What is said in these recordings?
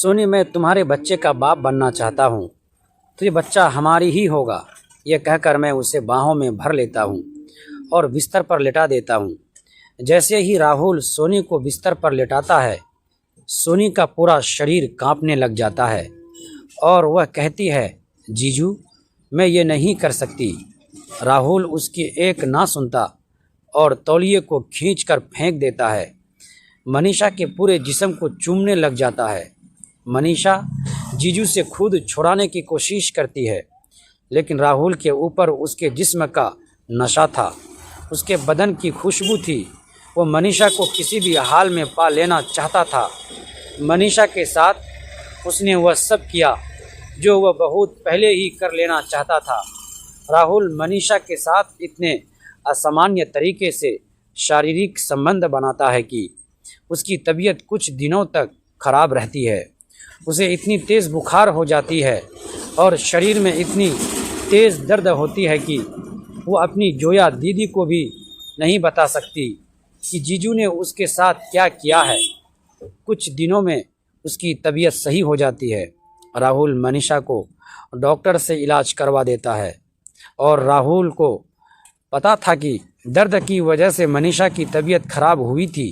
सोनी, मैं तुम्हारे बच्चे का बाप बनना चाहता हूँ, तो ये बच्चा हमारी ही होगा। यह कहकर मैं उसे बाहों में भर लेता हूँ और बिस्तर पर लेटा देता हूँ। जैसे ही राहुल सोनी को बिस्तर पर लेटाता है, सोनी का पूरा शरीर कांपने लग जाता है और वह कहती है, जीजू मैं ये नहीं कर सकती। राहुल उसकी एक ना सुनता और तौलिए को खींचकर फेंक देता है। मनीषा के पूरे जिस्म को चूमने लग जाता है। मनीषा जीजू से खुद छुड़ाने की कोशिश करती है, लेकिन राहुल के ऊपर उसके जिस्म का नशा था, उसके बदन की खुशबू थी। वो मनीषा को किसी भी हाल में पा लेना चाहता था। मनीषा के साथ उसने वह सब किया जो वह बहुत पहले ही कर लेना चाहता था। राहुल मनीषा के साथ इतने असामान्य तरीके से शारीरिक संबंध बनाता है कि उसकी तबीयत कुछ दिनों तक खराब रहती है। उसे इतनी तेज़ बुखार हो जाती है और शरीर में इतनी तेज़ दर्द होती है कि वो अपनी जोया दीदी को भी नहीं बता सकती कि जीजू ने उसके साथ क्या किया है। कुछ दिनों में उसकी तबीयत सही हो जाती है। राहुल मनीषा को डॉक्टर से इलाज करवा देता है और राहुल को पता था कि दर्द की वजह से मनीषा की तबीयत खराब हुई थी।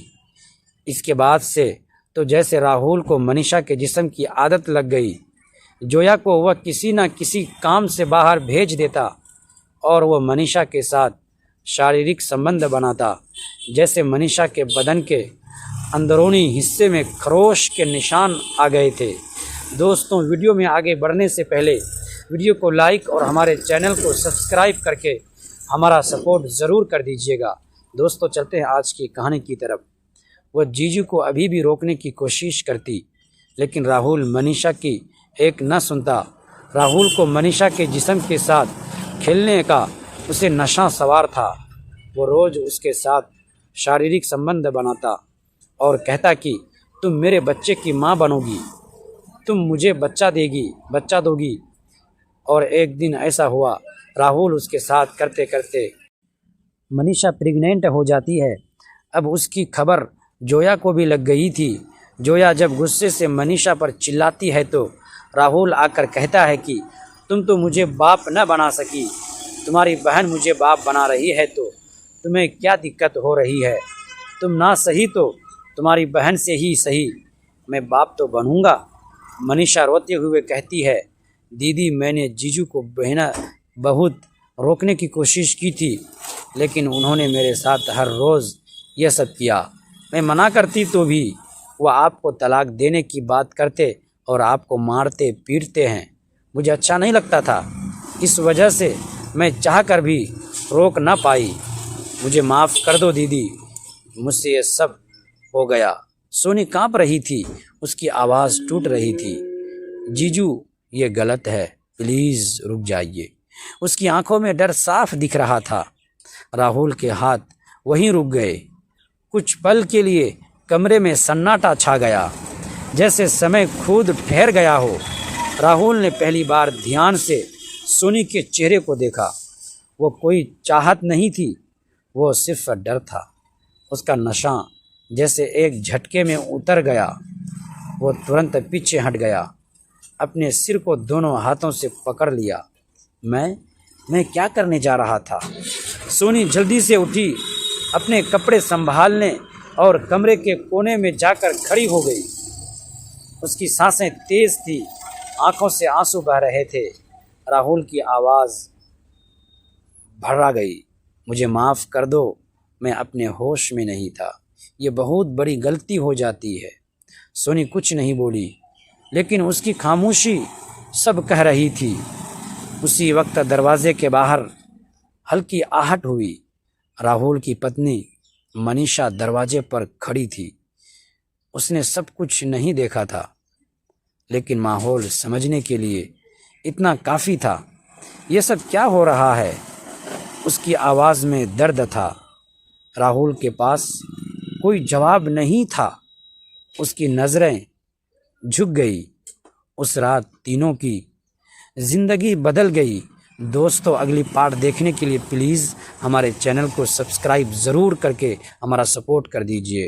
इसके बाद से तो जैसे राहुल को मनीषा के जिस्म की आदत लग गई। जोया को वह किसी न किसी काम से बाहर भेज देता और वह मनीषा के साथ शारीरिक संबंध बनाता। जैसे मनीषा के बदन के अंदरूनी हिस्से में खरोश के निशान आ गए थे। दोस्तों, वीडियो में आगे बढ़ने से पहले वीडियो को लाइक और हमारे चैनल को सब्सक्राइब करके हमारा सपोर्ट ज़रूर कर दीजिएगा। दोस्तों, चलते हैं आज की कहानी की तरफ। वह जीजू को अभी भी रोकने की कोशिश करती, लेकिन राहुल मनीषा की एक न सुनता। राहुल को मनीषा के जिस्म के साथ खेलने का उसे नशा सवार था। वो रोज़ उसके साथ शारीरिक संबंध बनाता और कहता कि तुम मेरे बच्चे की माँ बनोगी, तुम मुझे बच्चा दोगी। और एक दिन ऐसा हुआ, राहुल उसके साथ करते करते मनीषा प्रेग्नेंट हो जाती है। अब उसकी खबर जोया को भी लग गई थी। जोया जब गुस्से से मनीषा पर चिल्लाती है तो राहुल आकर कहता है कि तुम तो मुझे बाप न बना सकी, तुम्हारी बहन मुझे बाप बना रही है, तो तुम्हें क्या दिक्कत हो रही है? तुम ना सही तो तुम्हारी बहन से ही सही, मैं बाप तो बनूंगा। मनीषा रोते हुए कहती है, दीदी मैंने जीजू को बहुत रोकने की कोशिश की थी, लेकिन उन्होंने मेरे साथ हर रोज़ यह सब किया। मैं मना करती तो भी वह आपको तलाक देने की बात करते और आपको मारते पीटते हैं। मुझे अच्छा नहीं लगता था, इस वजह से मैं चाहकर भी रोक ना पाई। मुझे माफ़ कर दो दीदी, मुझसे ये सब हो गया। सोनी कांप रही थी, उसकी आवाज़ टूट रही थी। जीजू ये गलत है, प्लीज़ रुक जाइए। उसकी आंखों में डर साफ दिख रहा था। राहुल के हाथ वहीं रुक गए। कुछ पल के लिए कमरे में सन्नाटा छा गया, जैसे समय खुद ठहर गया हो। राहुल ने पहली बार ध्यान से सोनी के चेहरे को देखा। वो कोई चाहत नहीं थी, वो सिर्फ डर था। उसका नशा जैसे एक झटके में उतर गया। वो तुरंत पीछे हट गया, अपने सिर को दोनों हाथों से पकड़ लिया। मैं क्या करने जा रहा था? सोनी जल्दी से उठी, अपने कपड़े संभालने और कमरे के कोने में जाकर खड़ी हो गई। उसकी सांसें तेज थी, आंखों से आंसू बह रहे थे। राहुल की आवाज़ भर्रा गई, मुझे माफ़ कर दो, मैं अपने होश में नहीं था, ये बहुत बड़ी गलती हो जाती है। सोनी कुछ नहीं बोली, लेकिन उसकी खामोशी सब कह रही थी। उसी वक्त दरवाजे के बाहर हल्की आहट हुई। राहुल की पत्नी मनीषा दरवाजे पर खड़ी थी। उसने सब कुछ नहीं देखा था, लेकिन माहौल समझने के लिए इतना काफ़ी था। ये सब क्या हो रहा है? उसकी आवाज़ में दर्द था। राहुल के पास कोई जवाब नहीं था। उसकी नज़रें झुक गई। उस रात तीनों की ज़िंदगी बदल गई। दोस्तों, अगली पार्ट देखने के लिए प्लीज़ हमारे चैनल को सब्सक्राइब ज़रूर करके हमारा सपोर्ट कर दीजिए।